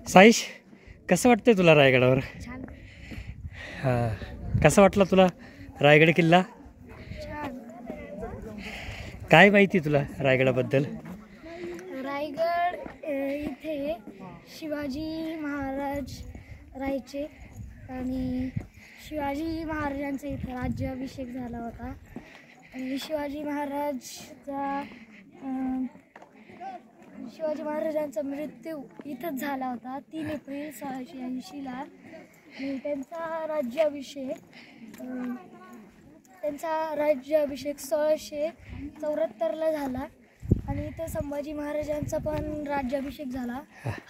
साईश, कसं वाटतंय तुला रायगडावर? हां, कसा वाटला तुला रायगड किल्ला? काय माहिती तुला रायगडाबद्दल? रायगड इथे शिवाजी महाराज राहायचे आणि शिवाजी महाराजांचा इथे राज्याभिषेक झाला होता. आणि शिवाजी महाराजांचा मृत्यू इथंच झाला होता 3 एप्रिल 1680ला. आणि त्यांचा राज्याभिषेक 1674ला झाला. आणि इथं संभाजी महाराजांचा पण राज्याभिषेक झाला.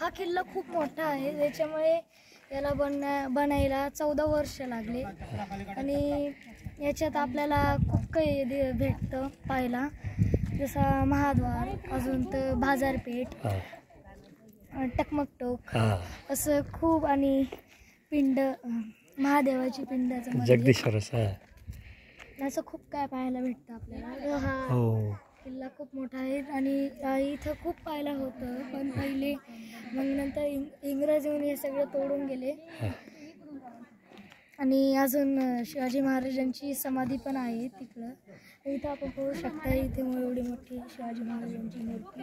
हा किल्ला खूप मोठा आहे, त्याच्यामुळे याला बनायला 14 वर्ष लागले. आणि याच्यात आपल्याला खूप काही भेटतं पाहायला, जसा महाद्वार, अजून तर बाजारपेठ, टकमकटोक असं खूप, आणि पिंड, महादेवाची पिंडाचं जगदीश्वर असं खूप काय पाहायला भेटतं आपल्याला. हा किल्ला खूप मोठा आहे आणि इथं खूप पाहायला होतं, पण पहिले मग नंतर इंग्रज येऊन हे सगळं तोडून गेले. आणि अजून शिवाजी महाराजांची समाधी पण आहे तिकडं, इथं आपण पाहू शकता. इथे एवढी मोठी शिवाजी महाराजांची मूर्ती.